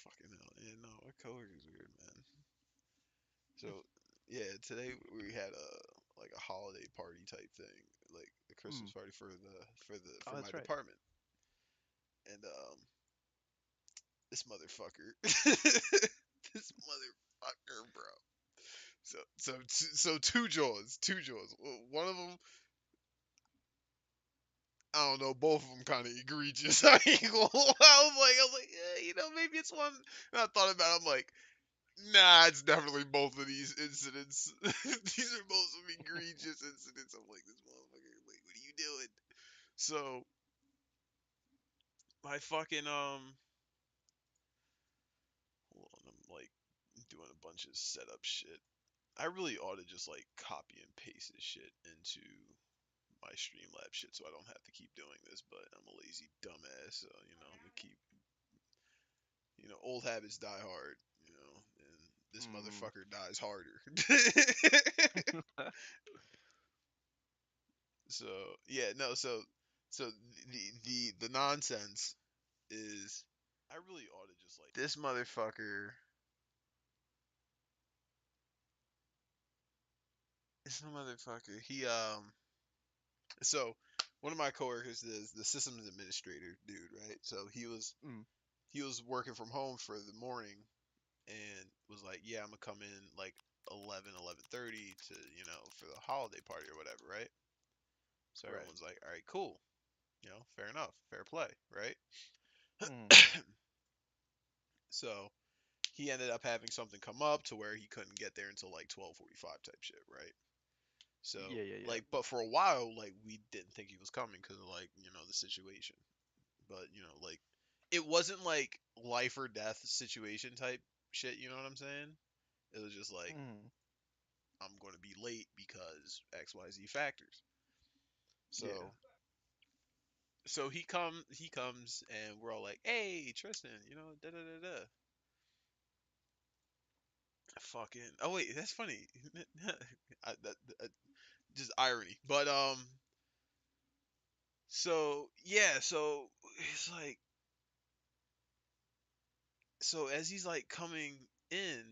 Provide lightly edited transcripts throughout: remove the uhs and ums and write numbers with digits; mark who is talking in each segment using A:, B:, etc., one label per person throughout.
A: Fucking hell. Yeah, no, our coworker's weird, man. So, yeah, today we had a like a holiday party type thing, like the Christmas
B: Mm.
A: party
B: Oh,
A: for my
B: that's right.
A: department, and this motherfucker, this motherfucker, bro. So two jaws. One of them, I don't know, both of them kind of egregious. I ain't gonna lie. I was like, yeah, maybe it's one. And I thought about it. I'm like, nah, it's definitely both of these incidents. These are both some egregious incidents. I'm like, this motherfucker, like, what are you doing? So my fucking hold on, I'm like doing a bunch of setup shit. I really ought to just like copy and paste this shit into my Streamlab shit so I don't have to keep doing this, but I'm a lazy dumbass, so I'm gonna keep old habits die hard, and this
B: Mm.
A: motherfucker dies harder. So yeah, no, so the nonsense is I really ought to just like this motherfucker. This motherfucker. So one of my coworkers is the systems administrator dude, right? So
B: Mm.
A: he was working from home for the morning and was like, yeah, I'm gonna come in like 11:30 to for the holiday party or whatever, right? So
B: Right.
A: everyone's like, all right, cool, fair enough, fair play, right?
B: Mm.
A: So he ended up having something come up to where he couldn't get there until like 12:45 type shit, right? So
B: Yeah, yeah, yeah.
A: like, but for a while, like we didn't think he was coming because of like the situation, but like it wasn't like life or death situation type shit. You know what I'm saying? It was just like
B: Mm.
A: I'm going to be late because X Y Z factors.
B: Yeah.
A: So he comes and we're all like, hey Tristan, da da da da. Fucking. Oh wait, that's funny. That, just irony. But so yeah, so it's like so as he's like coming in,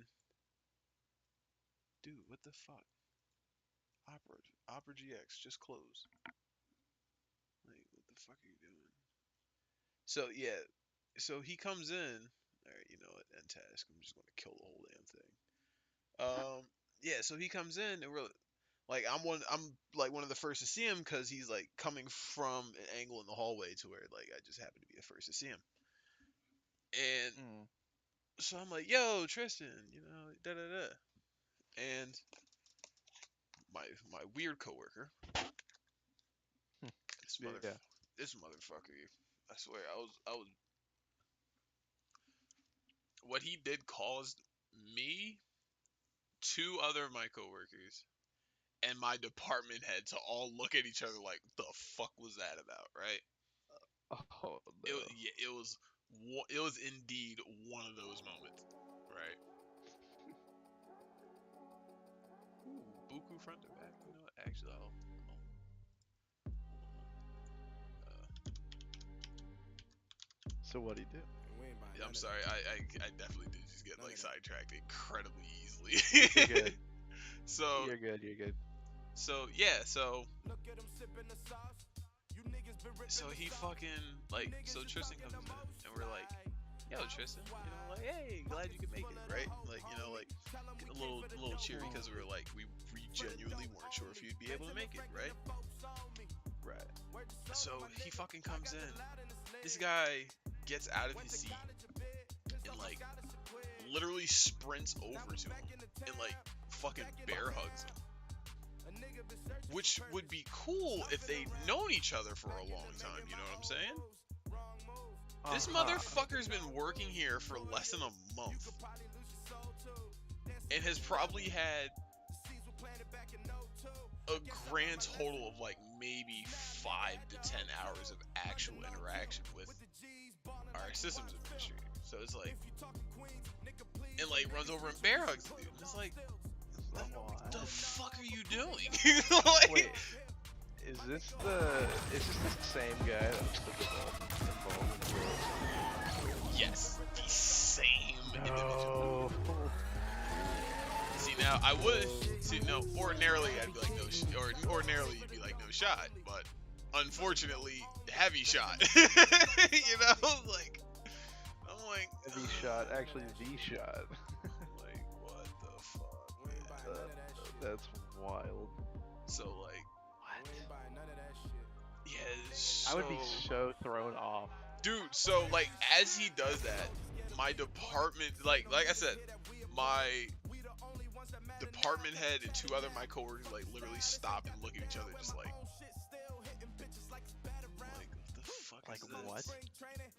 A: dude, what the fuck? Opera Opera GX just closed. Like, what the fuck are you doing? So yeah, so he comes in. All right, you know what? End task. I'm just gonna kill the whole damn thing. Yeah. So he comes in and we're like, I'm like one of the first to see him because he's like coming from an angle in the hallway to where like I just happen to be the first to see him. And
B: Mm.
A: so I'm like, yo, Tristan, da da da. And my weird coworker, this mother
B: Yeah.
A: this motherfucker, I swear, I was what he did caused me, two other of my coworkers, and my department head to all look at each other like, the fuck was that about, right?
B: Oh no.
A: Yeah, it was indeed one of those moments, right? Ooh, Buku front to back. You know what? Actually, uh,
B: So what do you do?
A: yeah, I'm sorry. I definitely did just get like sidetracked incredibly
B: You're
A: easily.
B: good.
A: so
B: You're good. You're good.
A: so yeah so he fucking like so Tristan comes in and we're like, yo Tristan, like hey, glad you could make it, right? Like like get a little cheery because we genuinely weren't sure if you'd be able to make it, right?
B: Right.
A: So he fucking comes in. This guy gets out of his seat and like literally sprints over to him and like fucking bear hugs him. Which would be cool if they'd known each other for a long time, you know what I'm saying? This
B: Uh-huh.
A: motherfucker's been working here for less than a month and has probably had a grand total of like maybe 5 to 10 hours of actual interaction with our systems administrator. So it's like, and like runs over and bear hugs the dude. And it's like, what the
B: What?
A: fuck are you doing? Like,
B: Wait, is this the same guy that was involved in the
A: yes, the same Now I would see no. Ordinarily, I'd be like no, or ordinarily you'd be like no shot, but unfortunately, heavy shot. You know, like I'm like
B: Heavy shot, actually the shot.
A: like what the fuck, man?
B: That's wild.
A: So like,
B: What?
A: yeah, it's
B: I would be
A: so
B: so thrown off.
A: dude. So like, as he does that, my department, like I said, my department head and two other my coworkers like literally stop and look at each other, just like what the fuck
B: Like
A: is this?
B: what?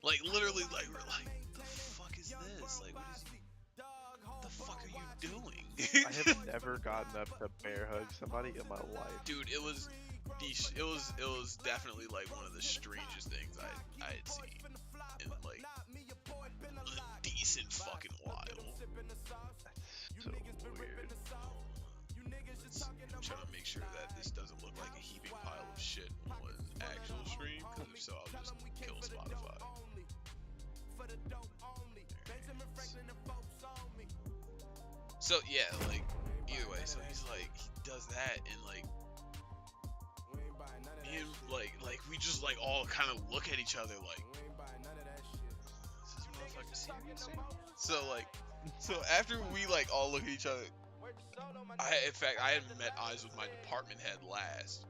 A: Like literally, like we're like, what the fuck is this? Like, what the fuck are you doing?
B: I have never gotten up to bear hug somebody in my life.
A: Dude, it was definitely like one of the strangest things I had seen in like a decent fucking while.
B: That's so weird.
A: I'm trying to make sure that this doesn't look like a heaping pile of shit on actual stream, because if so, I'll just kill Spotify. So yeah, like either way, so he's like he does that and like me and like we just like all kind of look at each other like, is this motherfucker serious right now? So after we like all look at each other, in fact I had met eyes with my department head last,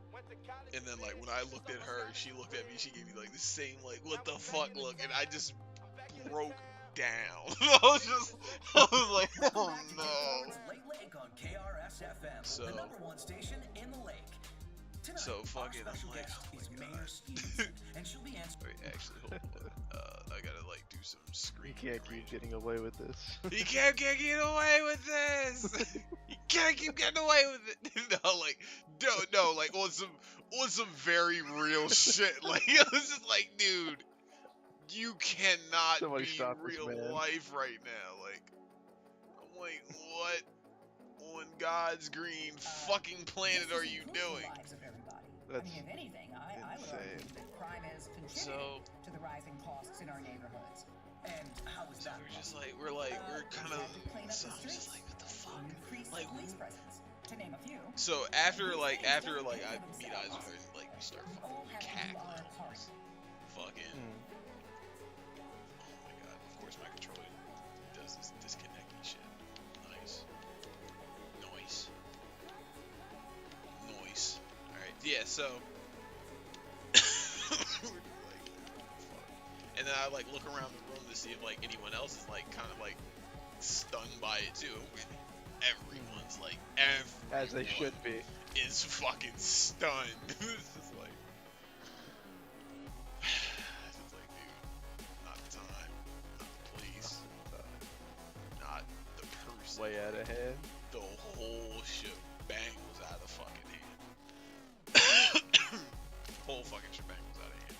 A: and then like when I looked at her, she looked at me, she gave me like the same like what the fuck look, and I just broke down. I was like, oh no. So fucking I'm like, oh my god. Wait, actually hold on. I gotta like do some screen.
B: You can't keep getting away with this.
A: You can't get away with this. You can't keep getting away with it. No, like no, like on some very real shit. Like it was just like, dude, you cannot
B: Somebody
A: be
B: stop this
A: real
B: man.
A: life right now. Like I'm like, what on God's green fucking planet are you doing?
B: That's
C: I mean, if anything, I would
B: insane.
C: argue that crime has contributed
A: So
C: to the rising costs in our neighborhoods. And how is
A: so
C: that?
A: we're just like we're kind of
C: clean up
A: so
C: the
A: I'm just
C: streets,
A: like, what the fuck?
C: increase
A: Like
C: police presence, to name a few.
A: so after I meet eyes with her and like we start
C: We all
A: fucking
C: have to do
A: cackling,
C: our part.
A: fucking. Oh my god! Of course my controller does this disconnecting shit. Nice. Noise. All right. Yeah. So. We're just like, fuck. And then I like look around the room to see if like anyone else is like kind of like stunned by it too. Everyone's like,
B: as they should be.
A: is fucking stunned. It's just like, dude, not the time, not the place, not the person.
B: Way out of hand.
A: The whole shebang was out of fucking hand. Whole fucking shebang was out of hand.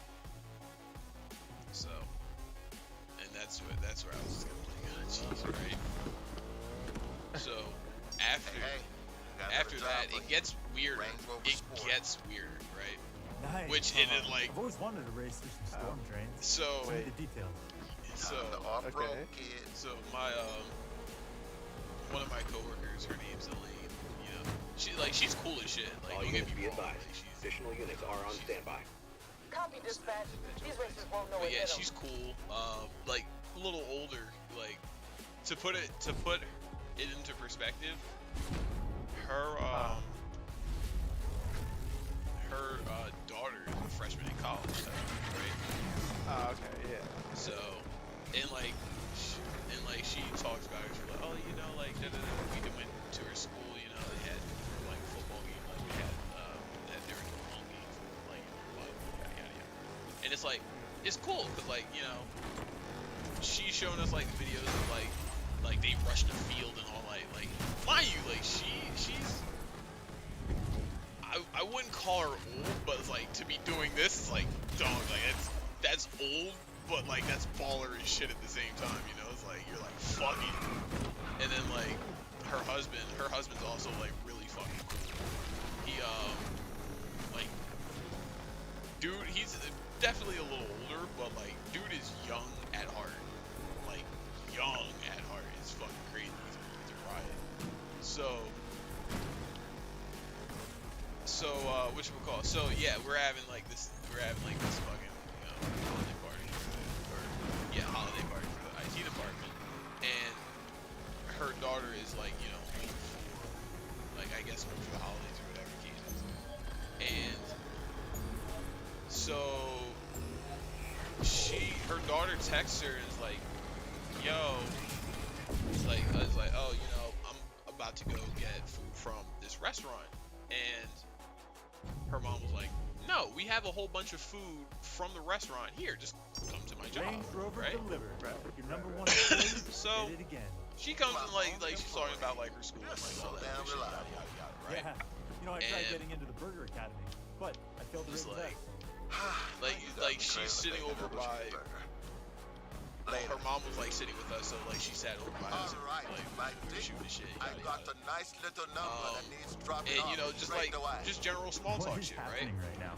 A: So, and that's where I was just gonna like, oh, jeez, right? So after that, it gets weirder. It gets weirder, right?
D: Nice.
A: Which it is like.
D: I've always wanted to race through some storm drains.
A: So
D: What are the details?
A: so
B: Okay.
A: so my one of my coworkers, her name's Elaine. You know, she's cool as shit. Like, don't get me wrong. Like, she's
E: Additional units are on standby.
F: Copy, dispatch. These racers won't know
A: but
F: what
A: yeah,
F: hit 'em.
A: she's cool. Like a little older. Like to put it into perspective, her daughter is a freshman in college, right?
B: Okay, yeah.
A: So, and she talks about it. She's like, oh, you know, like we went to her school. You know, they had like football game, like we had that they were doing home games, like yada yada yada. And it's like it's cool because like you know, she's showing us like videos of like they rushed the field and all like mind you, like she's I wouldn't call her old, but it's like to be doing this is like dog, like that's old, but like that's baller as shit at the same time, you know? It's like you're like fucking, and then like her husband's also like really fucking cool. He like dude, he's definitely a little older, but like dude is young at heart, like young at heart. It's fucking crazy. He's a riot. So whatchamacallit. So yeah, we're having like this fucking holiday party, holiday party for the IT department, and her daughter is like home for like I guess home for the holidays or whatever the case is, and so her daughter texts her and is like, yo, I was like, oh, I'm about to go get food from this restaurant, and her mom was like, no, we have a whole bunch of food from the restaurant here, just come to my job,
D: Range Rover
A: right?
D: delivered. Your number one employee
A: So
D: did it again.
A: she comes and like she's talking about like her school and like all that other shit, yada yada yada, right?
D: Yeah. I tried getting into the Burger Academy, but I failed to
A: Just
D: rate the test.
A: like she's sitting over by. Her mom was like sitting with us, so like she sat over by us, like shooting the shit.
G: I got a nice little number that needs dropping
A: and
G: off
A: just
G: right
A: like
G: away.
A: just general small
D: What
A: talk
D: is
A: shit, right?
D: happening right now?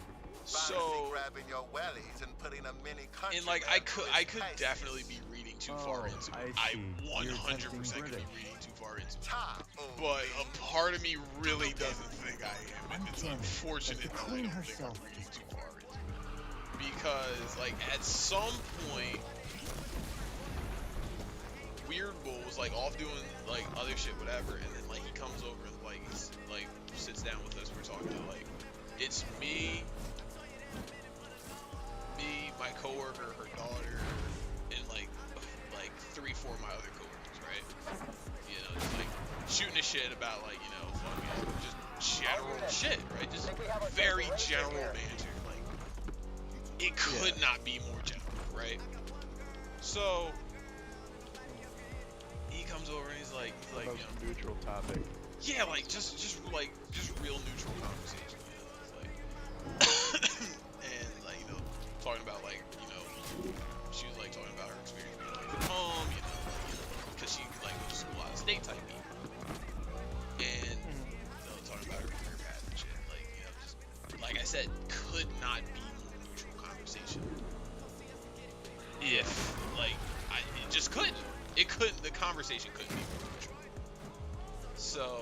A: So
G: grabbing your wellies and putting a mini country
A: and like I could definitely be reading too far into it. I
D: see.
A: 100%
D: You're
A: could be
D: British.
A: reading too far into it. But a part of me really doesn't think I am, and it's unfortunate that I don't think I'm reading too far into it. Because like at some point, Weird Bull was like off doing like other shit, whatever, and then like he comes over and like sits down with us. We're talking to like it's me, my coworker, her daughter, and like 3-4 of my other coworkers, right? Just like shooting the shit about like fucking just general shit, right? Just very general banter. Like it could not be more general, right? So he comes over and he's like
B: Most neutral topic.
A: yeah, like just real neutral conversation. And like talking about like she was like talking about her experience being away from home, because she like went to school out of state type people, and talking about her career path and shit. Like just like I said, could not be more neutral conversation. If like it just couldn't. It couldn't. The conversation couldn't be more neutral. So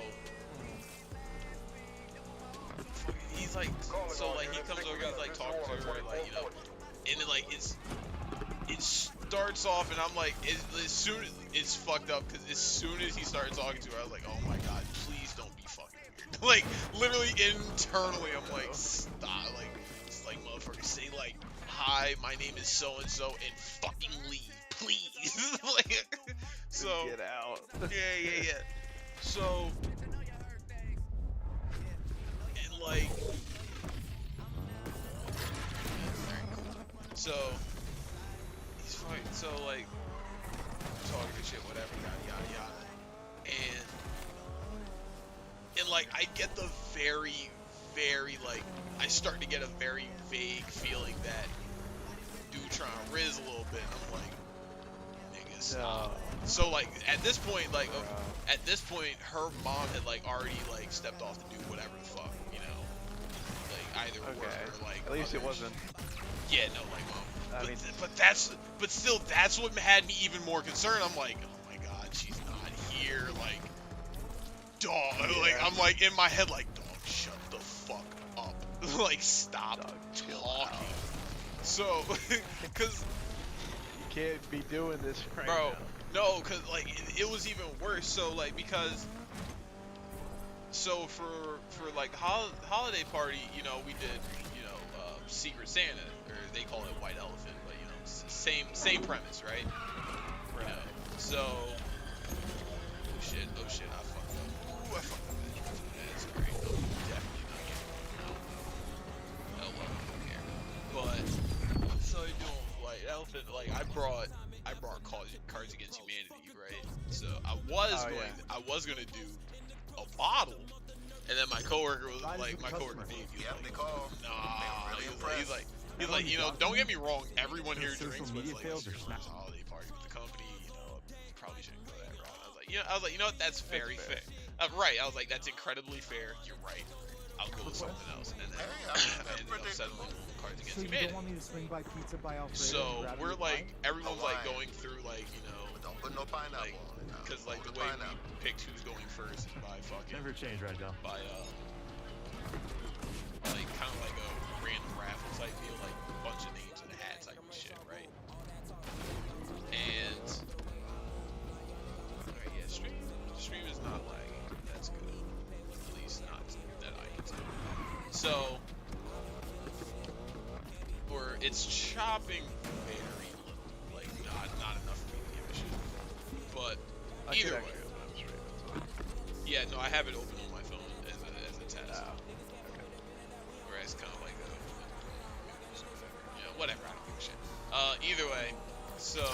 A: he's like, he comes over, he's like talking to her, like and then like it starts off, and I'm like, as soon as it's fucked up, because as soon as he started talking to her, I was like, oh my god, please don't be fucking weird. Like literally internally, I'm like, stop, like it's like motherfucker, say like, hi, my name is so and so, and fucking leave, please. Like, so
B: get out.
A: yeah. So and like. So he's fine. So like talking and shit, whatever, yada yada, and like I get the very like I start to get a very vague feeling that dude trying to riz a little bit. And I'm like, nigga, stop.
B: No.
A: So like at this point, her mom had like already like stepped off to do whatever the fuck, like either work or like.
B: At least it wasn't.
A: Yeah, no, like, but still, that's what had me even more concerned. I'm like, oh my god, she's not here. Like, dog. Yeah. Like, I'm like in my head, like, dog, shut the fuck up. Like, stop talking. So, cause
B: you can't be doing this right
A: bro,
B: now.
A: no, cause like it was even worse. So like so for like holiday party, we did Secret Santa, or they call it White Elephant, but same premise, right?
B: Right.
A: So oh shit, I fucked up. Ooh, I fucked up. That's great. No, definitely not. Oh well, I don't care. But so you're doing White Elephant, like I brought Cards Against Humanity, right? So I was gonna do a bottle. And then my coworker was like, Dave, he's like, nah, he's like, don't get me wrong, everyone here drinks, but it's like, it's your first holiday party with the company, probably shouldn't go that route. I was like, you know what, that's very fair. Right, I was like, that's incredibly fair, you're right. I'll go with something else. And then I ended up settling on Cards Against Humanity.
H: Want me to swing by Pizza by Alfredo
A: So we're like, everyone's like going through like,
G: Don't put no pineapple on it.
A: because like the way we picked who's going first is by fucking
D: Never change, right, John?
A: by like kind of like a random raffle type deal, like a bunch of names in a hat type of shit, right? And alright, yeah, stream is not lagging. That's good. At least not that I can tell. So, or it's chopping very little, like not enough for me to give a shit. But either way, yeah, no, I have it open on my phone as a test. Where it's kind of like whatever, I don't give a shit. Either way, so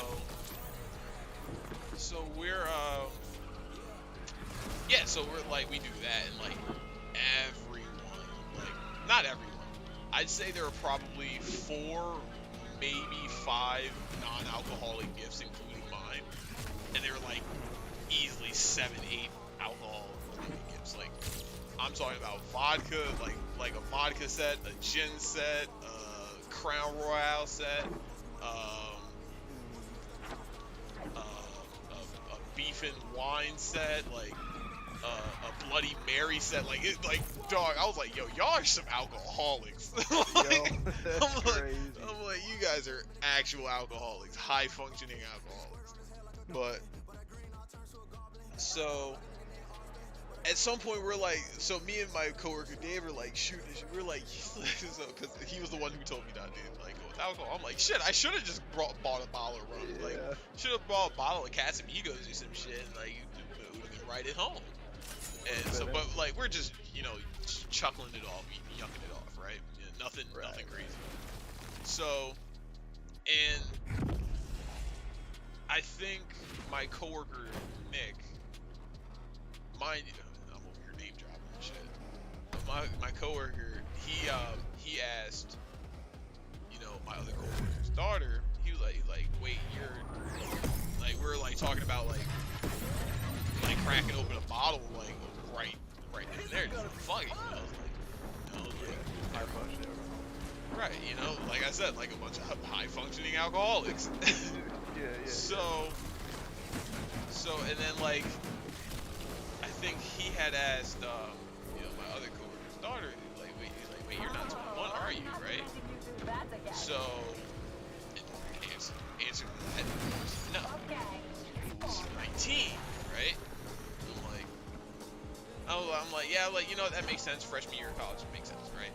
A: we're yeah, so we're like, we do that, and like everyone, like not everyone, I'd say there are probably 4, maybe 5 non-alcoholic gifts, including mine, and they were like easily 7, 8 alcohol gifts. Like, I'm talking about vodka, like a vodka set, a gin set, a Crown Royale set, a beef and wine set, like a Bloody Mary set. Like, it, like, dog, I was like, yo, y'all are some alcoholics. Like, I'm like, you guys are actual alcoholics, high functioning alcoholics. But so at some point we're like, so me and my coworker Dave are like shooting, we're like, so, because he was the one who told me not to like go with alcohol. I'm like, shit, I should have just bought a bottle of rum. Like, should have bought a bottle of Casamigos or some shit, and like it would have been right at home. And so, but like, we're just, chuckling it off, yucking it off, right? Yeah, nothing crazy. So, and I think my coworker Nick, mind you, I'm over here name dropping and shit. But my coworker, he asked, my other coworker's daughter. He was like, wait, you're like, we're like talking about like cracking open a bottle, like right in there, just fucking,
B: high functioning.
A: Right, like I said, like a bunch of high functioning alcoholics.
B: Yeah.
A: So, and then like, I think he had asked, my other coworker's daughter, wait, you're not 21, are you, right? So, answer that, no, she's 19, right? I'm like, yeah, like, that makes sense, freshman year of college, it makes sense, right?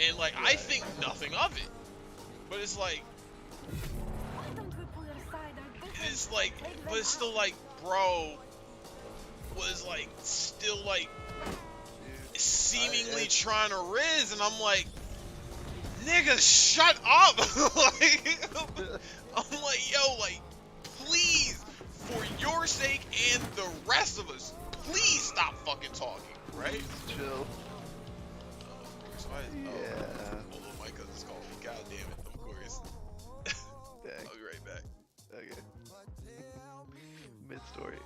A: And like, I think nothing of it, but it's like, but it's still like, bro was like, still like, seemingly trying to riz, and I'm like, nigga, shut up. Like, I'm like, yo, like, please, for your sake and the rest of us, please stop fucking talking, right?
B: Chill.
A: Of course, hold on, my cousin's calling me, god damn it, of course. I'll be right back.
B: Okay. Mid-story.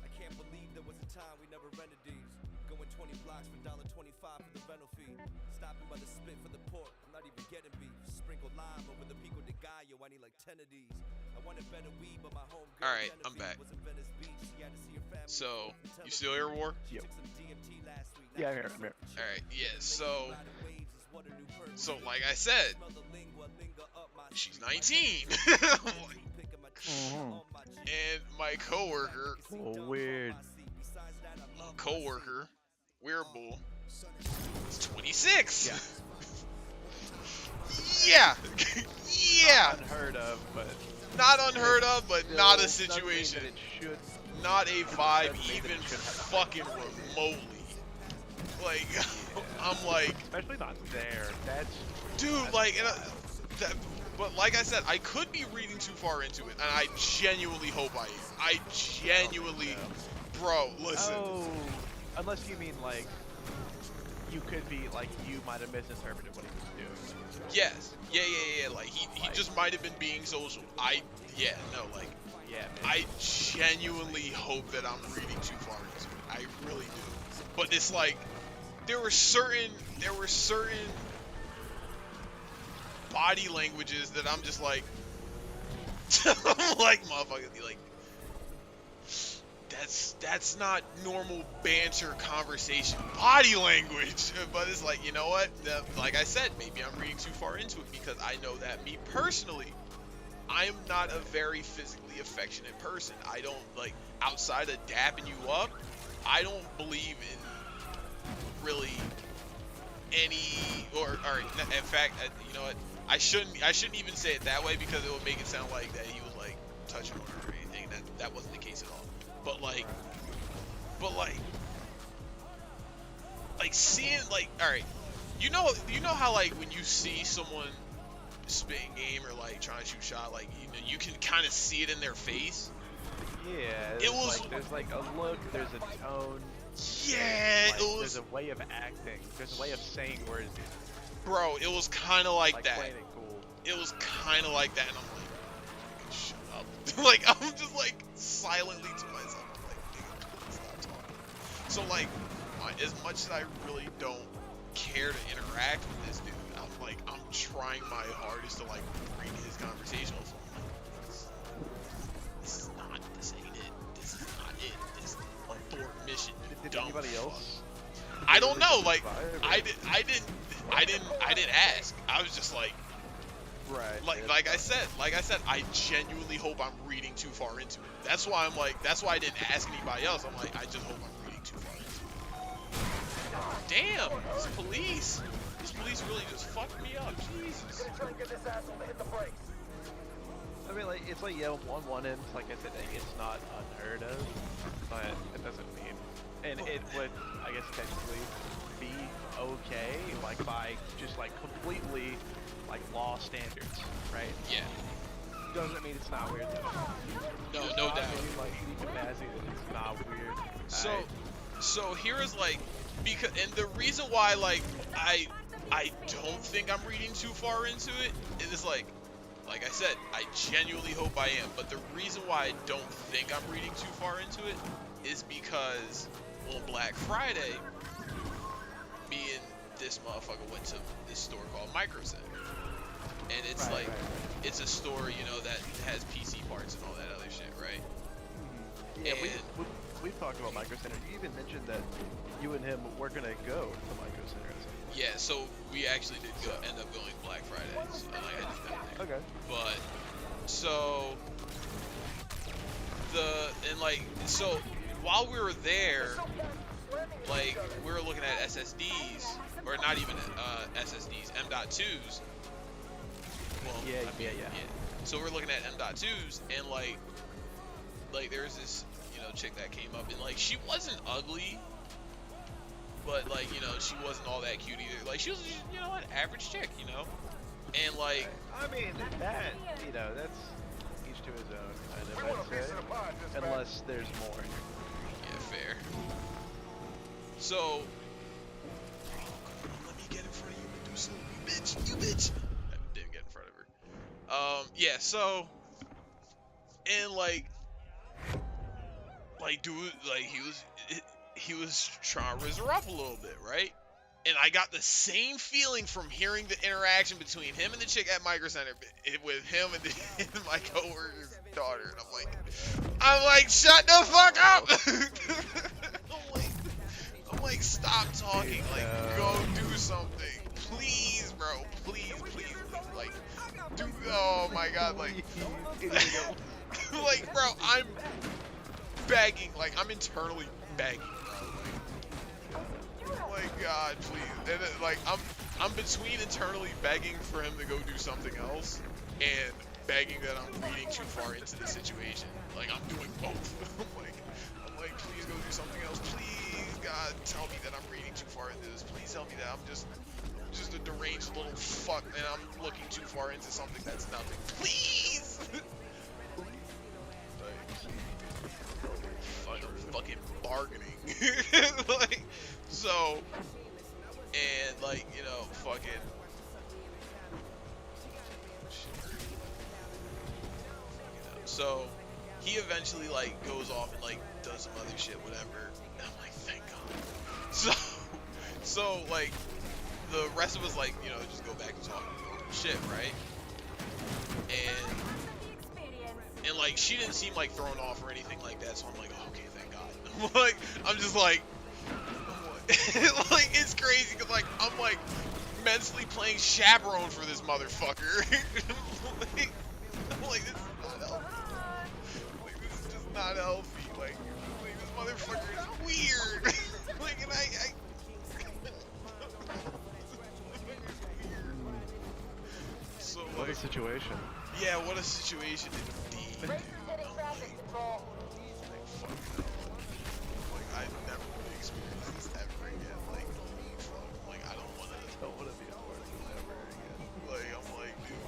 I: I can't believe there was a time we never rented these. Going 20 blocks for $1.25 for the rental fee. Stopping by the spit for the pork. I'm not even getting beef. Sprinkle lime over the pico de gallo. I need like 10 of these. I wanted better weed, but my home girl
A: Alright, I'm back.
I: was in Venice Beach. She had to see her family.
A: So, you still here, War?
B: Yep.
I: Took some DMT last week.
B: Yeah, I'm here. I'm here.
A: Alright, yeah, so like I said, she's 19. And my coworker,
B: Weird.
A: Weirbull, is 26.
B: Yeah.
A: Yeah. Yeah.
B: Unheard of, but
A: Not unheard of, but not a
B: still something
A: situation.
B: that it should.
A: Not a vibe,
B: Doesn't mean that
A: even
B: it should happen.
A: fucking remotely. Like, I'm like,
B: Especially not there. That's
A: dude, like, that, but like I said, I could be reading too far into it, and I genuinely hope I am. I genuinely, bro, listen.
B: Oh, unless you mean like you could be like you might have misinterpreted what he was doing.
A: Yes, yeah. Like he just might have been being social. Yeah,
B: Yeah, man.
A: I genuinely hope that I'm reading too far into it. I really do. But it's like there were certain body languages that I'm just like, I'm like, motherfucker, like, that's not normal banter conversation body language. But it's like, you know what? Like I said, maybe I'm reading too far into it because I know that me personally, I am not a very physically affectionate person. I don't, like, outside of dapping you up, I don't believe in really any, or in fact, you know what? I shouldn't even say it that way because it would make it sound like that he was like touching on her or anything. That wasn't the case at all. But like seeing, like, all right, you know how like when you see someone spitting game or like trying to shoot shot, like, you know, you can kind of see it in their face.
B: Yeah,
A: It was
B: like, there's like a look, there's a tone.
A: Yeah,
B: Like,
A: it was.
B: There's a way of acting. There's a way of saying words.
A: Bro, it was kind of like that.
B: Playing it cool.
A: It was kind of like that, and I'm like, nigga, shut up. Like, I'm just like silently to myself, I'm like, nigga, please stop talking. So like, as much as I really don't care to interact with this dude, I'm trying my hardest to like read his conversational flow. This ain't it. This is not it. This abort mission.
B: Did
A: Dumb
B: anybody
A: fuck.
B: else?
A: I don't know. Like,
B: survive, or-
A: I didn't ask. I was just like,
B: Right.
A: like I said, I genuinely hope I'm reading too far into it. That's why I didn't ask anybody else. I'm like, I just hope I'm reading too far into it. Damn, this police really just fucked me up. Jesus.
F: Try and get this asshole to hit the brakes.
B: I mean, like, it's like, yeah, on one end, like I said, it's not unheard of, but it doesn't mean, and it would, I guess, technically be okay, like, by just, like, completely, like, law standards, right?
A: Yeah.
B: Doesn't mean it's not weird, though.
A: No
B: Does
A: doubt.
B: not mean, like, you Bazzy, that it's not weird.
A: So here is like, because, and the reason why, like, I don't think I'm reading too far into it is like I said, I genuinely hope I am, but the reason why I don't think I'm reading too far into it is because on Black Friday, me and this motherfucker went to this store called Micro Center, and it's it's a store, you know, that has PC parts and all that other shit, right?
B: Yeah,
A: And
B: we've talked about Micro Center. You even mentioned that you and him were gonna go to Micro Center.
A: yeah, so we actually did end up going Black Friday. So, like, I just got there.
B: Okay.
A: But so so while we were there, like, we were looking at SSDs, or not even SSDs, M.2s, Well,
B: Yeah,
A: I mean,
B: yeah.
A: So we're looking at M.2s, and like there's this, chick that came up, and like she wasn't ugly, but like, she wasn't all that cute either. Like she was, just, an average chick, and like,
B: I mean, that, that's each to his own, kind of, I'd say. Unless there's more.
A: yeah, fair. So, let me get in front of you, Medusa. You bitch. I didn't get in front of her. Yeah, so, and like dude, like he was trying to raise her up a little bit, right? And I got the same feeling from hearing the interaction between him and the chick at Micro Center with him and, and my coworker's daughter, and I'm like, shut the fuck up! I'm like, stop talking, like, go do something, please, bro, please, like, dude, oh my god, like, like, bro, I'm begging, like, I'm internally begging, bro, like, oh my god, please, and then, like, I'm between internally begging for him to go do something else, and begging that I'm reading too far into the situation, like, I'm doing both. I'm like, please go do something else, please, God, tell me that I'm reading too far into this, please tell me that I'm just a deranged little fuck, and I'm looking too far into something that's nothing, please! Fucking bargaining. Like, so, and like, fucking, so he eventually like goes off and like does some other shit, whatever, and I'm like, thank God. So like the rest of us, like, just go back to talking shit, right? And like she didn't seem like thrown off or anything like that, so I'm like, oh, okay, thank God. I'm just like, like, it's crazy because like I'm like mentally playing chaperone for this motherfucker. I'm like, this is not healthy. Like, this is just not healthy. Like this motherfucker is weird. Like, and I so like,
B: what a situation.
A: Yeah, what a situation indeed. Like, I've never really experienced this ever again. Like, I don't want to be a part of it ever again. Like, I'm like, dude,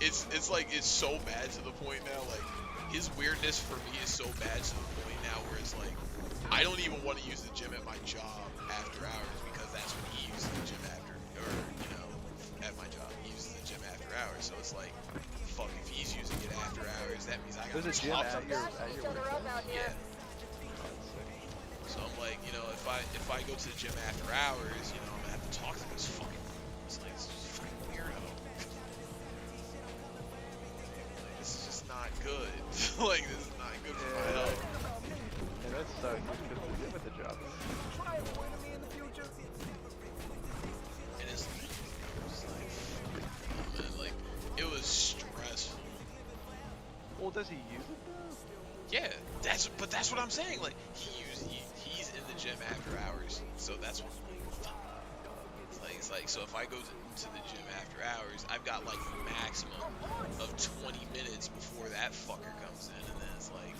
A: it's like, it's so bad to the point now. Like, his weirdness for me is so bad to the point now where it's like, I don't even want to use the gym at my job after hours because that's when he uses the gym after, or at my job he uses the gym after hours. So it's like, fuck, if he's using it after hours, that means I got
B: There's a gym at your work.
A: Yeah. So I'm like, if I go to the gym after hours, I'm gonna have to talk to this fucking, it's like, this is fucking weirdo. Like, this is just not good. Like, this is not good for my health.
B: And that sucks because the gym at the job.
A: And it's like, oh man, like, it was stressful.
B: Well, does he use it though?
A: Yeah, that's what I'm saying. Like, he's in the gym after hours, so that's what. It's like so if I go to the gym after hours, I've got like a maximum of 20 minutes before that fucker comes in, and then it's like.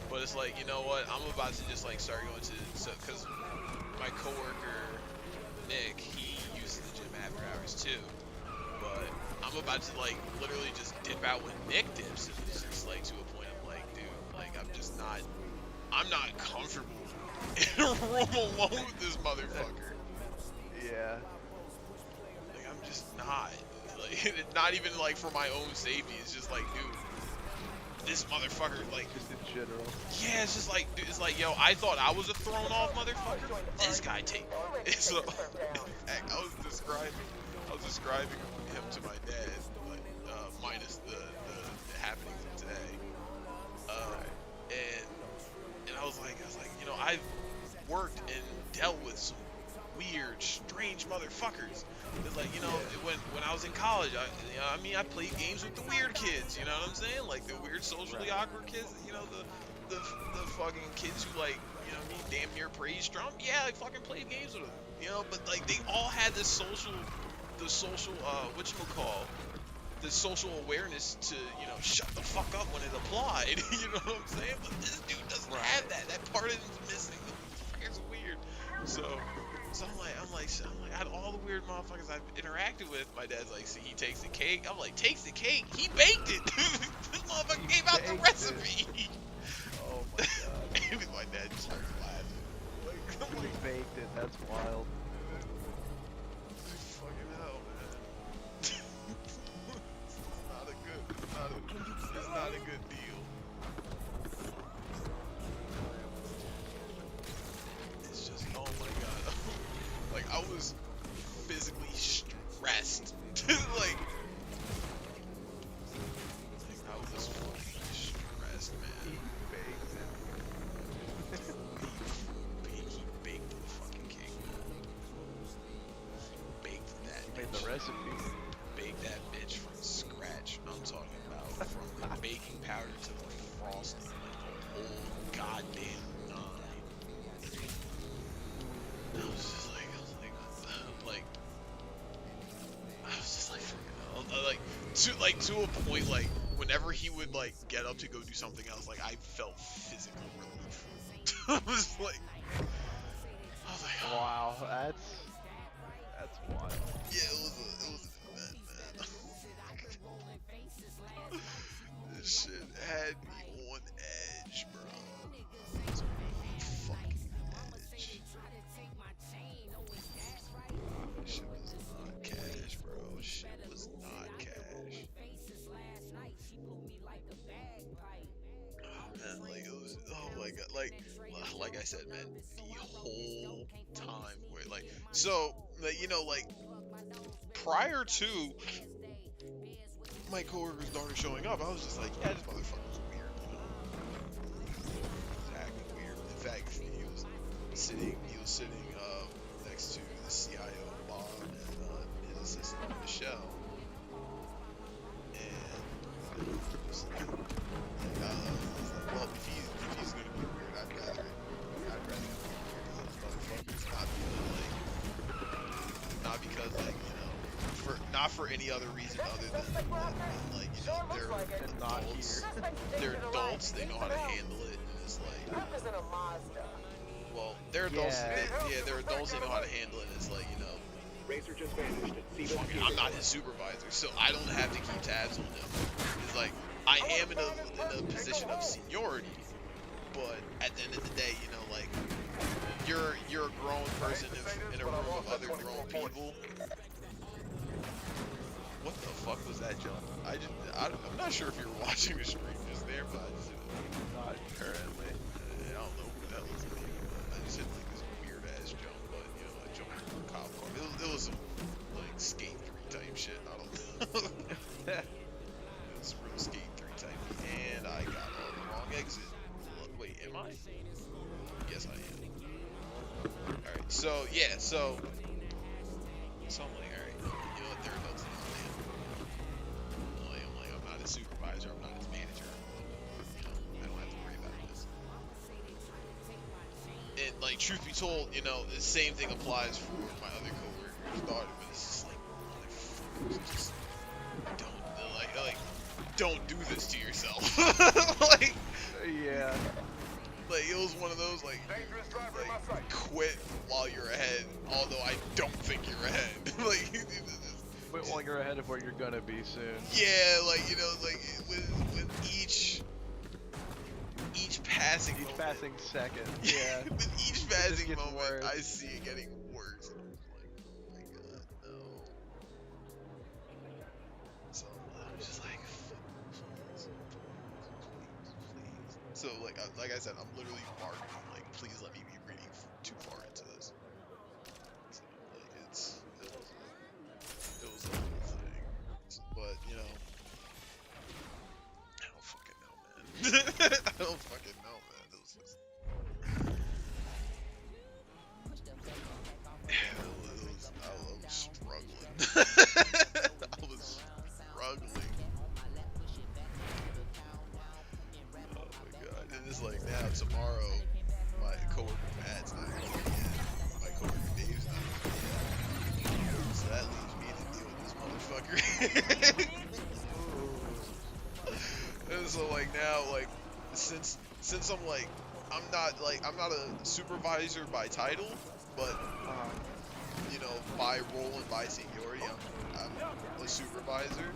A: But it's like, you know what? I'm about to just like start going to, because my coworker Nick, he uses the gym after hours too. But I'm about to like literally just dip out when Nick dips, and it's just like to a point of like, dude, like I'm not comfortable in a room alone with this motherfucker.
B: Yeah.
A: Like, I'm just not. Like, it's not even like for my own safety. It's just like, dude, this motherfucker, like,
B: just in general.
A: Yeah, it's just like, dude, it's like, yo, I thought I was a thrown off motherfucker. This guy so, in fact, I was describing him to my dad, but minus the happenings of today. And I was like, I've worked and dealt with some weird, strange motherfuckers. It's like, when I was in college, I played games with the weird kids, you know what I'm saying? Like the weird socially awkward kids, the fucking kids who like, damn near praise Trump. Yeah, I fucking played games with them, but like they all had this social the social whatchamacall, the social awareness to, you know, shut the fuck up when it applied. You know what I'm saying? But this dude doesn't have that. That part is missing. It's weird. So I'm like, out of all the weird motherfuckers I've interacted with, my dad's like, see, he takes the cake. I'm like, takes the cake? He baked it. This motherfucker gave out the recipe.
B: Oh my god.
A: And my dad just starts laughing. Like, I'm
B: He
A: like,
B: baked it. That's wild.
A: fucking hell, man. It's not a good deal. It's just, oh my god. Like, I was physically stressed. like I was fucking stressed, man.
B: He baked it.
A: He baked the fucking cake, man. Baked that
B: He made
A: bitch.
B: the recipe.
A: Baked that bitch from scratch. I'm talking about from the baking powder to the frosting, like the whole goddamn nine. I was just like, I was just like, to a point, like, whenever he would, like, get up to go do something else, like, I felt physical relief. I was like,
B: Wow, that's wild.
A: yeah, it was an event, man. This shit had me on edge, bro. I was on fucking edge. Shit was not cash, bro. Shit was not cash. Oh man, like it was. Oh my god, like I said, man, the whole time where so, like, you know, like prior to my coworker's daughter showing up, I was just like, yeah, this motherfucker's weird, you know. He's acting weird. In fact, he was sitting next to the CIO Bob and his assistant Michelle, and I was like, well, if he's gonna be weird, I'd rather him be weird. This motherfucker's not because like, you know, not for any other reason other than like, you know, they're
B: Not
A: adults.
B: here.
A: They're adults. They know how to handle it, and it's like, well, they're adults.
B: Yeah.
A: They're adults. They know how to handle it. And it's like, you know,
E: Racer just vanished.
A: fucking, I'm not his supervisor, so I don't have to keep tabs on him. It's like, I am in a position of seniority, but at the end of the day, you know, like, you're a grown person in a room of other grown people. What the fuck was that, John? I'm not sure if you were watching the stream just there, but I just
B: Not currently.
A: I don't know who that was. I just hit like this weird ass jump, but you know, I jumped into a cop car. It was some like Skate 3 type shit. I don't know. It was real Skate 3 type, and I got on the wrong exit. Wait, am I? Yes, I am. All right, so yeah, so I'm like, all right, you know what? They're adults. I'm not his supervisor. I'm not his manager. You know, I don't have to worry about this. And like, truth be told, you know, the same thing applies for my other coworker's daughter. But it's just like, motherfuckers, just don't do this to yourself. like,
B: Yeah.
A: like it was one of those like quit while you're ahead. Although I don't think you're ahead. like.
B: Quit while you're ahead of where you're gonna be soon.
A: Yeah, like, you know, like with each passing
B: Each
A: moment,
B: passing second. Yeah.
A: with each passing
B: gets
A: moment,
B: worse.
A: I see it getting worse. And I'm like, oh my god, no. So I'm just like, please. So like I said, I'm literally marking like, please let me be reading too far into this. So like it was a whole thing. But you know, I don't fucking know, man. I don't fucking know, man. It was just... I was struggling. I was struggling. Oh my god. And it's like now tomorrow my coworker And so like now, like since I'm like I'm not a supervisor by title, but you know, by role and by seniority, I'm a supervisor.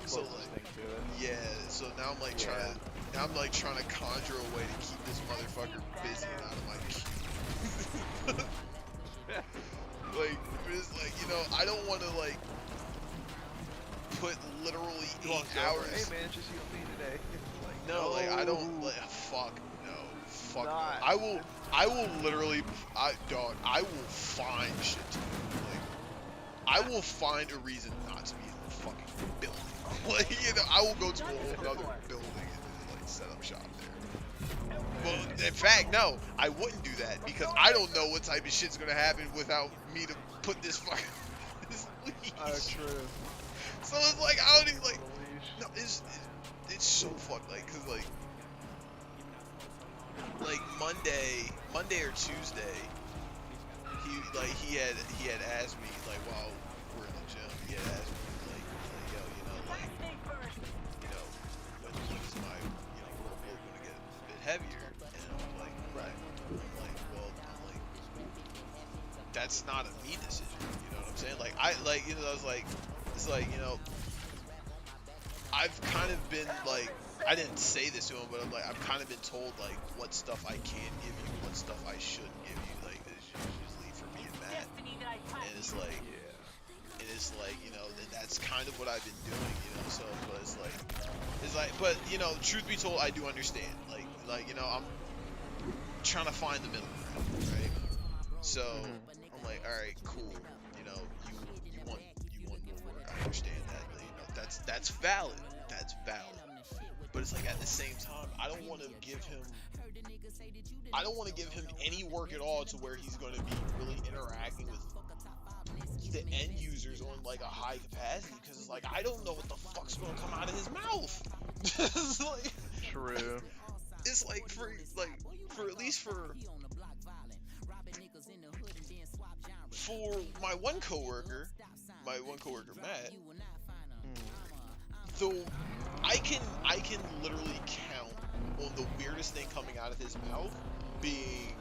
A: So like,
B: Closest thing to it.
A: yeah. So now I'm like
B: Yeah.
A: trying to conjure a way to keep this motherfucker busy and out of my queue. Like, it's like, you know, I don't want to like put literally
B: You walk
A: 8
B: over,
A: hours.
B: hey man, just you and me today. Like,
A: No, like I don't like fuck no.
B: Not.
A: I will literally I will find shit to do. Like I will find a reason not to be in the fucking building. Like, you know, I will go to a whole other building and like set up shop there. Well, in fact, no, I wouldn't do that because I don't know what type of shit's gonna happen without me to put this fucking this leash.
B: Oh, true.
A: So it's like I don't even like. No, it's so fucked. Like, cause like Monday or Tuesday, he had asked me like while we're in the gym, he had asked me like yo, you know, like you know when's my workload gonna get a bit heavier? And I'm like right. I'm like that's not a me decision. You know what I'm saying? Like I was like it's like I've kind of been like, I didn't say this to him, but I'm like, I've kind of been told like what stuff I can give you, what stuff I shouldn't give you. Like, it's usually for me and Matt, and it's like, you know, and that's kind of what I've been doing, you know. So, but it's like, but you know, truth be told, I do understand. Like, you know, I'm trying to find the middle ground, right? So I'm like, all right, cool. You know, you want more work. I understand that. You know, that's valid. That's valid. But it's like at the same time, I don't want to give him any work at all to where he's going to be really interacting with the end users on like a high capacity because it's like I don't know what the fuck's going to come out of his mouth. It's like,
B: true.
A: It's like for at least for my one coworker Matt, though I can literally count on the weirdest thing coming out of his mouth being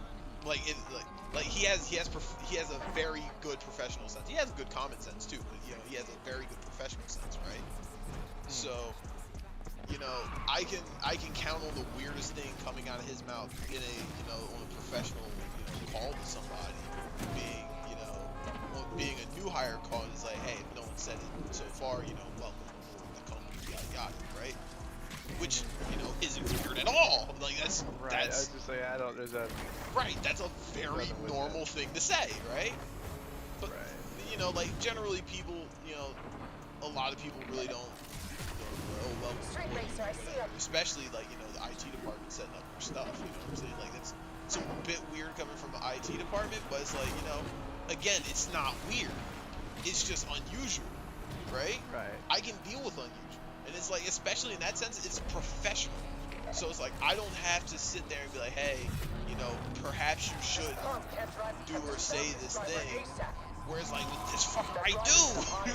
A: like he has a very good professional sense. He has good common sense too, but you know he has a very good professional sense, right? So you know I can count on the weirdest thing coming out of his mouth in on a professional call to somebody being a new hire call. It's like, hey, if no one said it so far, welcome to the company, yada yada, right? Which isn't weird at all. Like that's
B: right. I was just saying, I don't. There's a
A: right. That's a very normal thing to say, right? But like generally people, a lot of people really don't. Especially like the IT department setting up their stuff. You know what I'm saying? Like it's a bit weird coming from the IT department, but it's like again, it's not weird. It's just unusual, right?
B: Right.
A: I can deal with unusual. And it's like, especially in that sense, it's professional. So it's like, I don't have to sit there and be like, hey, perhaps you should do or say this thing. Whereas like, with this fucker, I do.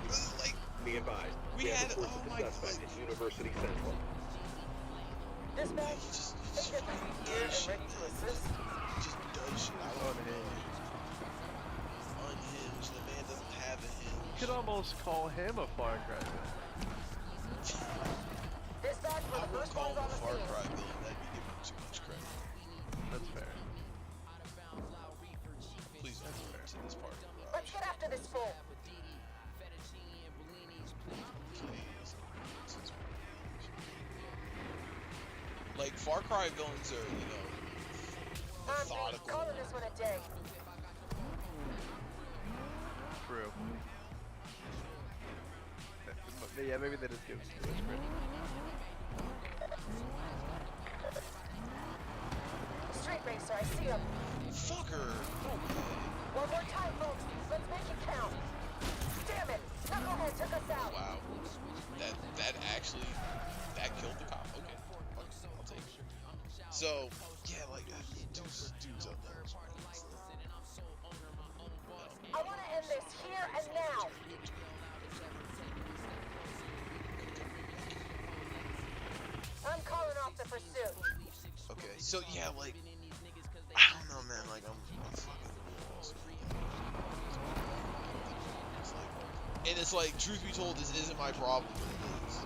A: It's like,
E: Be advised.
A: we had, oh my god.
E: Suspect is University Central.
C: This man,
A: He just
C: here and ready to assist.
A: He just does shit. I don't know. Unhinged. The man doesn't have a hinge.
B: You could almost call him a Far Cry villain.
C: Dispatch for
A: I
C: the
A: wouldn't
C: first
A: call
C: ones
A: him
C: on
A: a
C: the
A: Far
C: scene.
A: Cry villain. That'd be giving him too much credit.
B: That's fair.
A: Please don't go to this part of the
C: Let's get after this fool.
A: Please. Like, Far Cry villains are, methodical.
C: Calling this one a day.
B: True. Yeah, maybe they just give us too much credit.
C: Street racer, I see him.
A: Fucker!
C: One more time, folks. Let's make it count. Damn it! Knucklehead took us out.
A: Wow. That actually, that killed the cop. Okay. I'll take it. So, yeah, like, dude's up there.
C: I want to end this here and now. I'm calling off the pursuit.
A: Okay, so yeah, like, I don't know, man. Like, I'm fucking lost. It's like, and it's like, truth be told, this isn't my problem, but it is.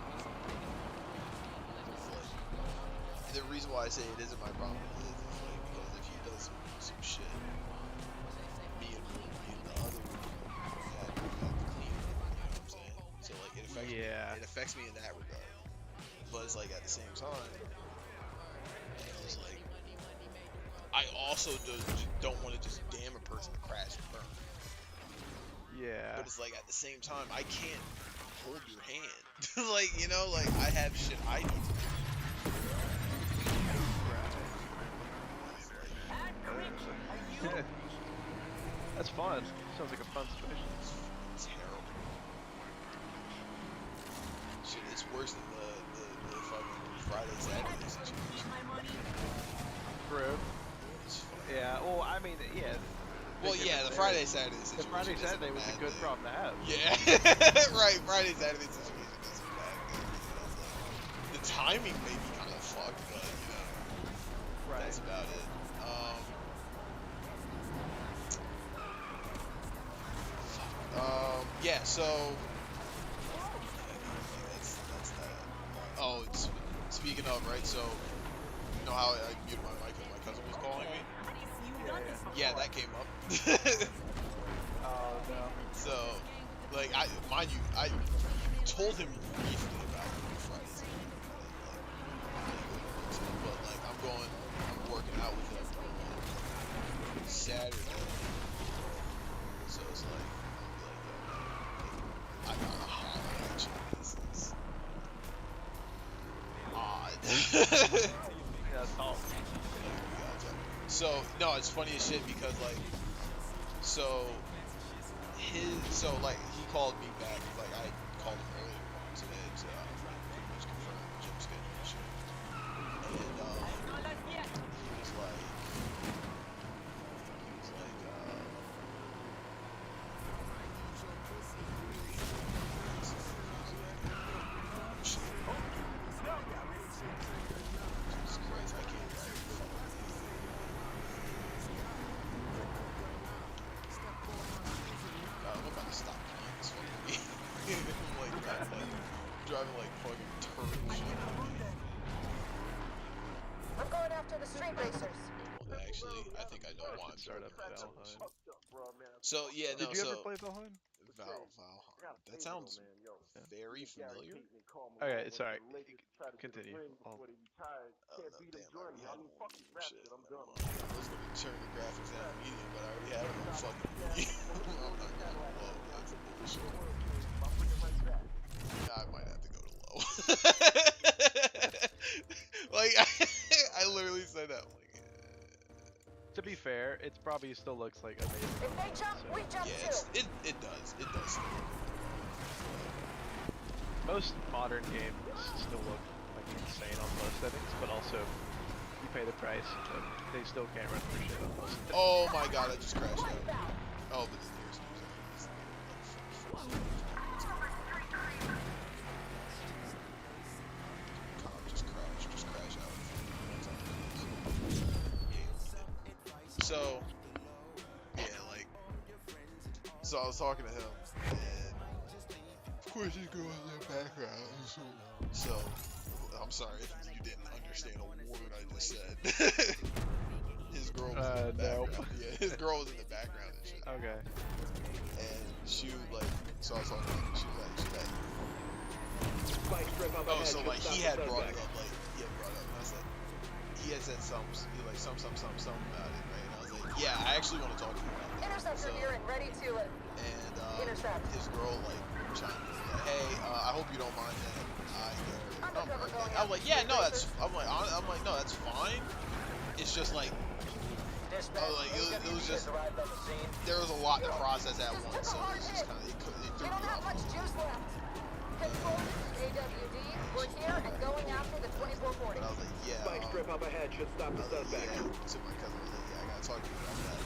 A: It's like, the reason why I say it isn't my problem is like because if he does some shit, me and the other have to clean it. You know what I'm saying? So like, it affects me. It affects me in that regard. But it's like at the same time, it's like I also don't want to just damn a person to crash and burn.
B: Yeah.
A: But it's like at the same time, I can't hold your hand. Like, you know, like I have shit I need to do.
B: Yeah. That's fun. Sounds like a fun situation.
A: It's terrible. Shit, it's worse than the fucking Friday Saturday situation.
B: True. Yeah. Well, I mean, yeah.
A: Well, yeah, the Friday Saturday situation.
B: The Friday Saturday was a good problem to have.
A: Yeah. Right. Friday Saturday situation is a bad thing. The timing may be kind of fucked, but you know, that's about it. Yeah, so that's that. Oh, it's speaking of, right? So you know how I muted my mic when my cousin was calling me? Yeah, that came up.
B: Oh no.
A: So, like, mind you, I told him briefly about Fridays, but like I'm working out with him on Saturday, so it's like I gotta holler at you. This is odd.
B: Yeah, it's all.
A: So no, it's funny as shit because like, so he called me back. Like I called him earlier today to pretty much confirm the gym schedule and shit. And he was like, Jesus Christ, I can't write. I'm about to stop playing this fucking game. I'm driving like fucking turd and shit.
C: I'm going after the street racers.
A: Well, actually, I think I know why I'm
B: Start up
A: driving that so
B: Valheim.
A: much. So yeah, no.
B: Did you ever play Valheim?
A: Valheim. That sounds very familiar.
B: Okay, sorry. Continue.
A: Oh no, damn! I already had it on medium shit. Never mind. I was gonna turn the graphics down to medium, but I already had it on fucking medium. I'm not going low. That's bullshit. I might have to go to low. Like I literally said that. I'm like,
B: To be fair, it probably still looks like amazing.
C: If they jump, we jump
A: yeah,
C: too.
A: it does. It does.
B: Most modern games still look like insane on most settings, but also you pay the price, but they still can't run for shit on most.
A: Oh my god, I just crashed out. Oh, but there's just crash out. So, yeah, like, so I was talking to him, and of course his girl in the background. So, I'm sorry if you didn't understand a word I just said. His girl was in the background.
B: No.
A: Yeah, his girl was in the background and shit.
B: Okay.
A: And she was like, so I was talking to her, she was like, oh, so like he had brought it up, like he had brought it up, and I said, he had said some about it, right? And I was like, yeah, I actually want to talk to you about that.
C: Interceptor near and ready to
A: And
C: intercept.
A: his girl like chimed in, like, hey, I hope you don't mind that I get her number. Like, I'm like, yeah, no, that's, I'm like, no, that's fine. It's just like, it was just, there was a lot to process at once, so it was just kind of, it threw
C: We
A: me
C: don't have
A: off.
C: much juice left. Control, AWD, we're here and going after the 2440.
A: But I was like, yeah.
E: Spike strip up ahead should stop the suspect.
A: Yeah, to my cousin, I was like, yeah, I gotta talk to you about that.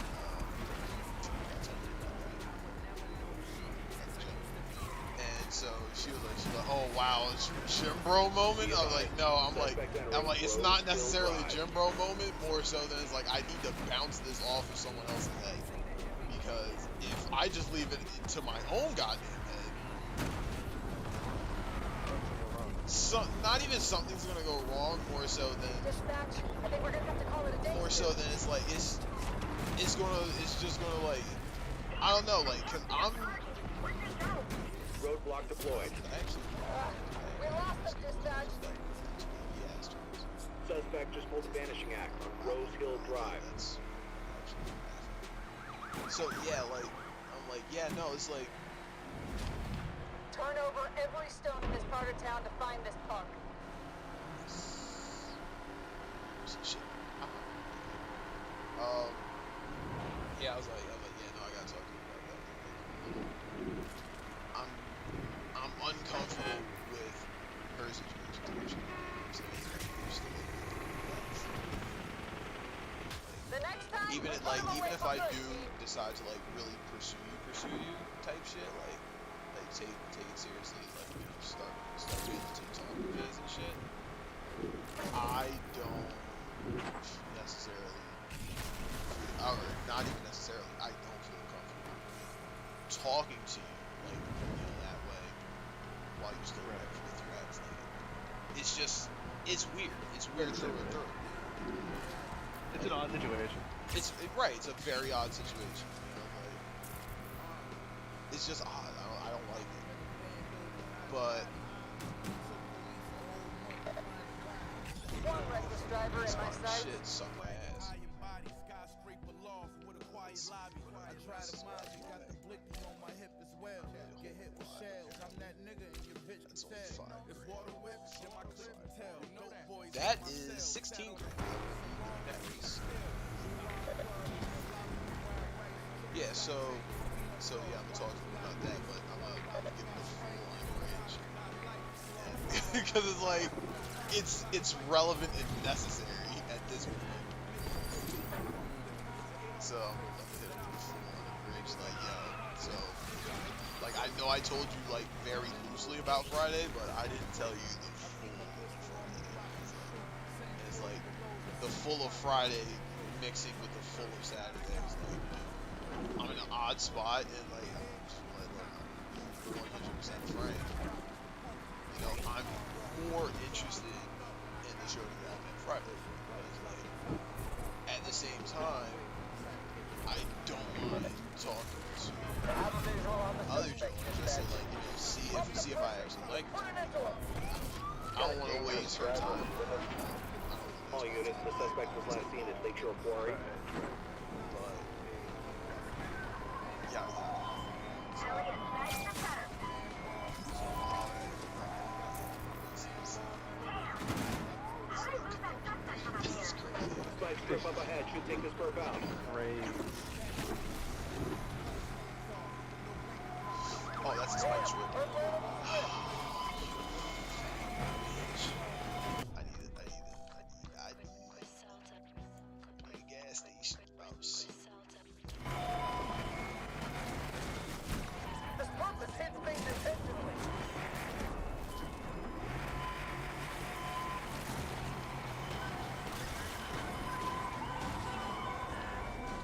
A: And so she was like, oh wow, it's your gym bro moment. I was like, no, I'm like, it's not necessarily a gym bro moment. More so than it's like I need to bounce this off of someone else's head, because if I just leave it to my own goddamn head, not even something's gonna go wrong. More so than
C: Dispatch, I think we're gonna have to call it a day.
A: more so than it's like it's just gonna like, I don't know, like, cause I'm
E: Roadblock deployed.
A: actually.
C: We lost them, dispatch.
A: Yes.
E: Suspect just pulled a vanishing act on Rose Hill Drive.
A: So yeah, like I'm like, yeah, no, it's like
C: Turn over every stone in this part of town to find this punk.
A: shit. Yeah, I was like, yeah, no, I gotta talk to you about that. I'm uncomfortable with her situation. So
C: The next time,
A: even
C: we
A: it,
C: put
A: like,
C: 'em
A: even
C: away
A: if
C: for
A: I
C: good,
A: do
C: Steve.
A: decide to like really pursue you type shit, like take it seriously, like, you know, start being the TikTok phase and shit. I don't necessarily, or not even necessarily, I don't feel comfortable talking to you like, you know, that way while you still have free threats. Like, it's just, it's weird. It's weird through and through.
B: It's an odd situation.
A: Right. It's a very odd situation. You know, like, it's just odd. I don't like it. But
C: One reckless driver in my sight.
A: shit, suck my ass. That's on fire. That is 16 grand. That is. Yeah, so yeah, I'm gonna talk to him about that, but I'm gonna give him the full on bridge. Because it's like, it's relevant and necessary at this point. So I'm gonna hit him with the full on bridge, like, yo, so, like, I know I told you, like, very loosely about Friday, but I didn't tell you the full Friday. And it's like, the full of Friday mixing with the full of Saturday. It's like, I'm in an odd spot, and like, I'm just like, 100% frank. You know, I'm more interested in the show that I met Friday, because like, at the same time, I don't mind talking to other Jones just to, like, you know, see if I actually like her. I don't want to waste her time.
E: All units, the suspect was last seen at Lakeshore Quarry.
A: But yeah.
E: Spike strip up ahead should take this perp out.
B: Great.
A: Oh, that's a spike strip. I need a gas station. Oh, shit.
C: This pump has hit things intentionally.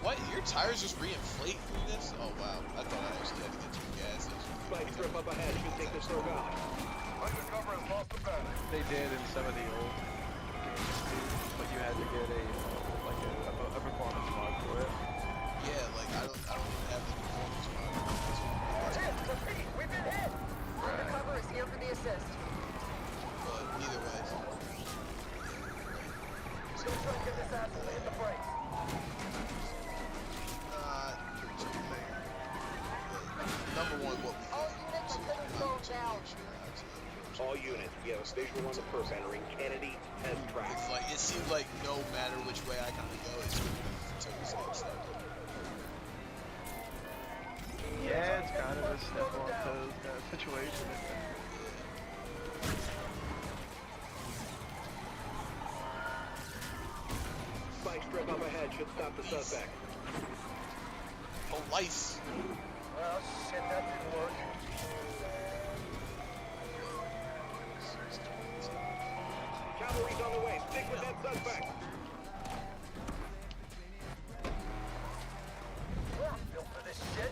A: What? Your tires just reinflate through this? Oh wow. I thought I actually had to get to a gas station.
E: Spike strip up ahead should take this perp out.
F: Undercover has lost the battle.
B: They did in some of the old games too, but you had to get a performance mod for it.
A: Yeah, like I don't even have the performance mod.
C: We're hit, repeat, we've been hit. Undercover is here for the assist.
A: But either way.
C: Still trying to get this asshole to hit the brakes.
A: Not preaching there. Number one, what we
C: All units are getting slowed down.
E: All units, we have a visual on the perp entering Kennedy test track.
A: It's like, it seems like no matter which way I kind of go, it's going to be until we stay stuck.
B: Yeah, it's kind of a step on toes kind of situation.
E: Spike strip up ahead should stop the suspect.
A: Police.
F: Well, shit, that didn't work.
E: suspect.
C: We're not built for this shit.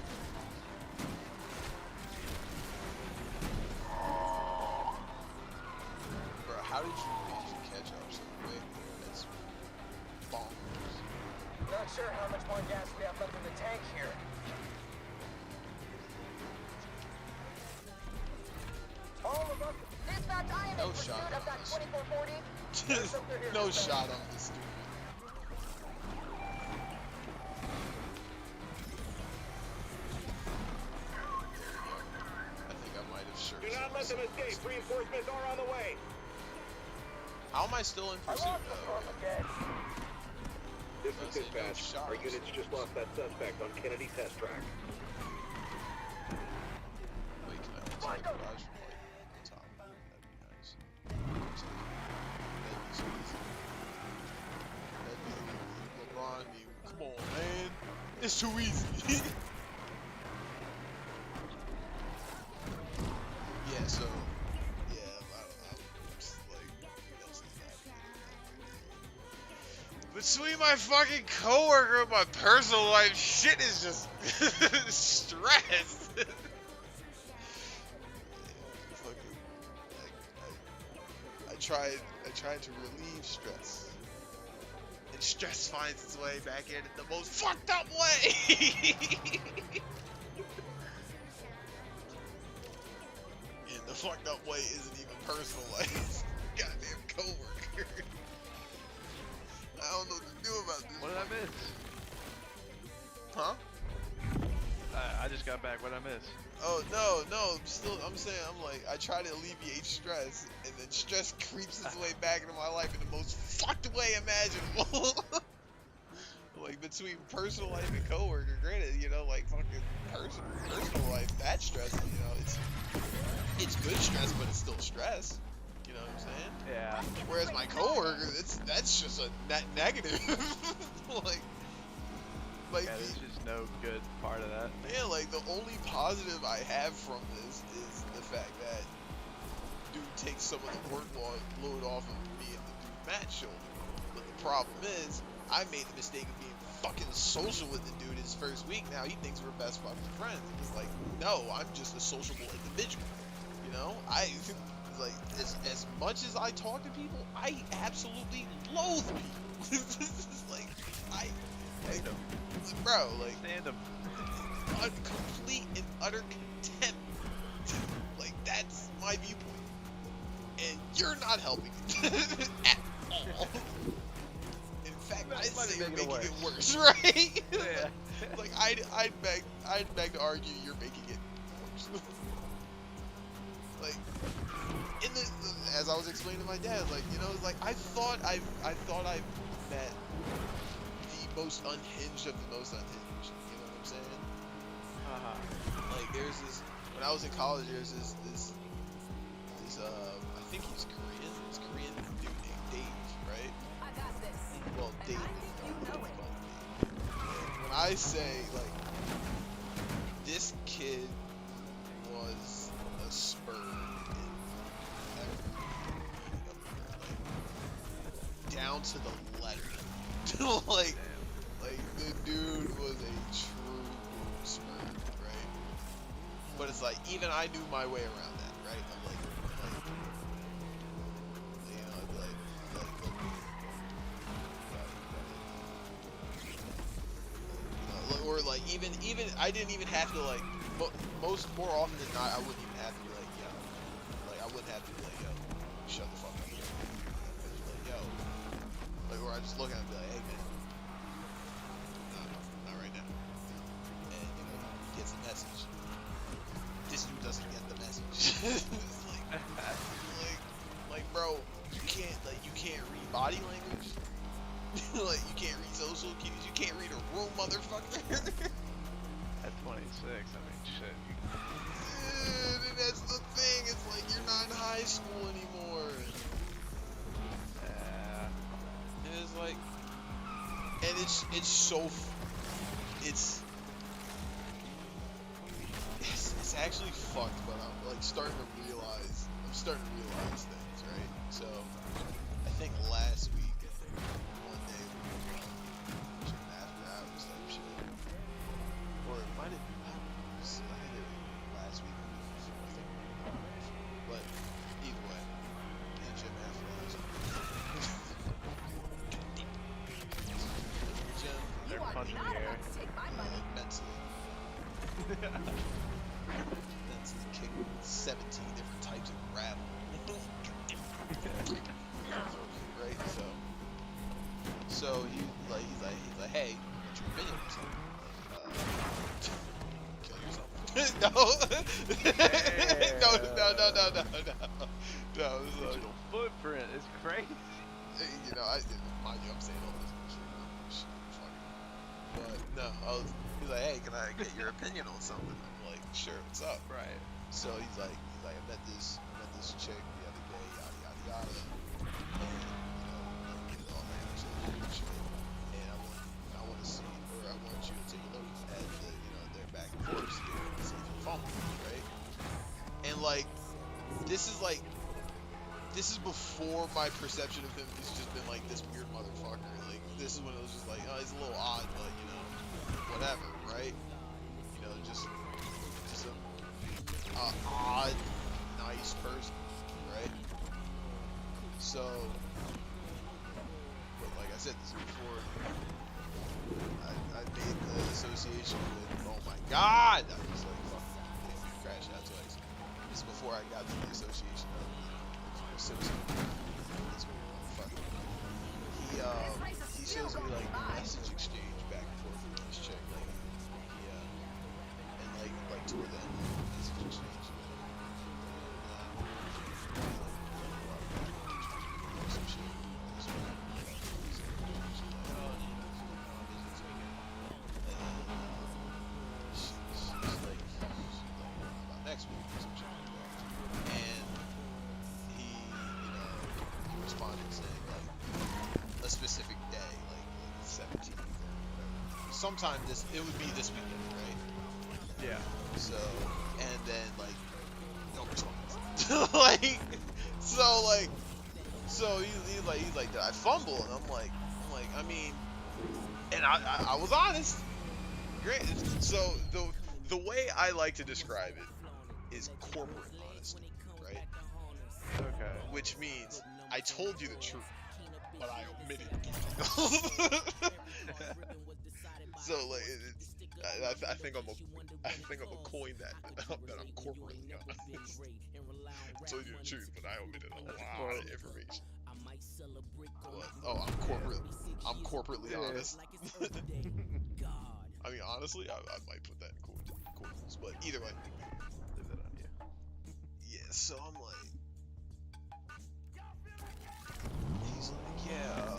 A: Bro, how did you manage to catch up so quick? That's bonkers.
C: Not sure how much more gas we have left in the tank here. All of us. Dispatch, I am
A: No
C: in pursuit
A: shot
C: of that
A: on this.
C: 2440.
A: No shot on this dude. I think I might have sure.
E: Do not let them escape. Reinforcements are on the way.
A: How am I still in
C: I
A: pursuit
C: lost the
A: though?
C: pump again.
E: This
A: I
E: is
A: said no
E: dispatch.
A: shots.
E: Our units just lost that suspect on Kennedy test track.
A: Wait, can I see the garage from like the top? That'd be nice. That'd be so easy. That'd be LeBron. Come on, man. It's too easy. Yeah, so yeah, I'm just like, what else is happening? Between my fucking coworker and my personal life, shit is just stress. Fucking, like, I tried to relieve stress. And stress finds its way back in the most fucked up way. And the fucked up way isn't even personal life. Goddamn coworker. I don't know what to do about this.
B: What did I miss?
A: Huh?
B: I just got back. What did I miss?
A: Oh no, I'm saying I'm like I try to alleviate stress and then stress creeps its way back into my life in the most fucked way imaginable. Like between personal life and coworker, granted, you know, like fucking personal life, that stress, you know, it's good stress, but it's still stress. You know what I'm saying?
B: Yeah.
A: Whereas my coworker, that's just a net negative. like
B: Yeah, there's just no good part of that.
A: yeah, like the only positive I have from this is the fact that dude takes some of the workload off of me and the dude Matt's shoulder. But the problem is, I made the mistake of being fucking social with the dude his first week. Now he thinks we're best fucking friends. And it's like, no, I'm just a sociable individual. You know, like as much as I talk to people, I absolutely loathe people. Like I hate them, bro. Like
B: Stand them.
A: complete and utter contempt. Like that's my viewpoint, and you're not helping it at all. In fact, I'd say you're making it worse, right?
B: Yeah.
A: Like I'd beg to argue you're making it worse. Like in the as I was explaining to my dad, like you know, like I thought I met the most unhinged of the most unhinged. You know what I'm saying? Like there's this when I was in college, there's this I think he's Korean. This Korean dude named Dave, right?
C: I got this.
A: Well, Dave.
C: you know it.
A: And when I say like this kid was a spur in every meaning of the word, like down to the letter. like the dude was a true spur, right? But it's like even I knew my way around that, right? I'm like you know, I'd be like or like even I didn't even have to like more often than not I wouldn't even have to be like yo, like I wouldn't have to be like yo, shut the fuck up. I'd just be like yo, like or I just look at him and be like hey man, no, not right now, and you know he gets the message. This dude doesn't get the message. It's like bro, you can't read body language. Like you can't read social cues, you can't read a room, motherfucker.
B: At 26, I mean, shit.
A: Dude, that's the thing. It's like you're not in high school anymore. And it's like, and it's so, it's actually fucked. But I'm like starting to realize things, right? So I think last week. sure, what's up?
B: Right.
A: So he's like, I met this chick the other day, yada yada yada, and all that kind of shit. And I want to see, or I want you to take a look at their back and forth, see if you fumble, right? And like, this is before my perception of him has just been like this weird motherfucker. Like, this is when it was just like, oh, he's a little odd, but whatever, right? Just a odd, nice person, right? So, but like I said, this is before I made the association with, oh my god, I was like, fuck, crash out twice. This is before I got to the association of associating with this weird motherfucker. He shows me like message exchange back and forth with this chick, like and like toward the end of the message exchange, some shit. She's like about next week or some shit like that. And he responded saying like a specific day, like the 17th or whatever. Sometime it would be this weekend, right?
B: Yeah.
A: So, and then like no response. Like, so he's like, did I fumble? And I'm like, I mean, and I was honest. Great. So the way I like to describe it is corporate honesty, right?
B: Okay.
A: Which means I told you the truth, but I omitted details. So like, I think I'm a coin that I'm corporately honest. I told you the truth, but I omitted a lot of information. What? Oh, I'm corporately honest. I mean, honestly, I might put that in quarters, but either way.
B: Leave that on you.
A: Yeah, so I'm like, he's like, yeah,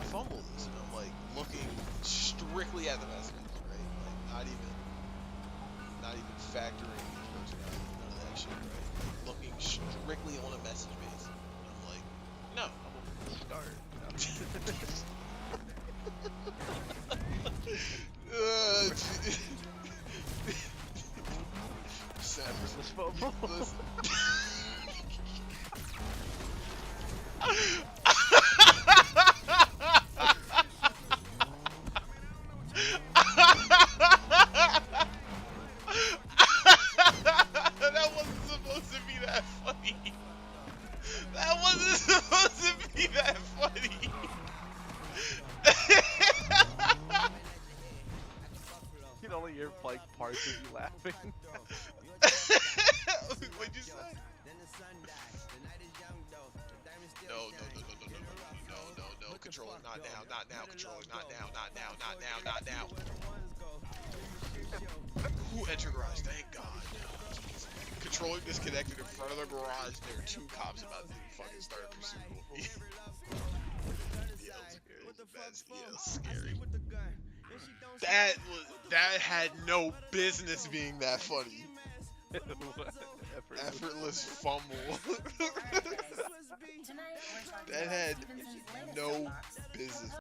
A: I fumbled this, and I'm like looking strictly at the messages, right? Like not even factoring his personality, none of that shit, right? Like, looking strictly on a message base. And I'm like, no.
B: Start.
A: Savage.
B: Fumble.
A: That wasn't supposed to be that funny. That wasn't supposed to be that funny.
B: You can only hear like parts of you laughing.
A: What'd you say? No. Controller, not now. Controller, not now. Who entered garage? Thank God. Controller disconnected in front of the garage. There are two cops about to fucking start a pursuit of me. That's scary. That had no business being that funny. Effortless fumble. That had no business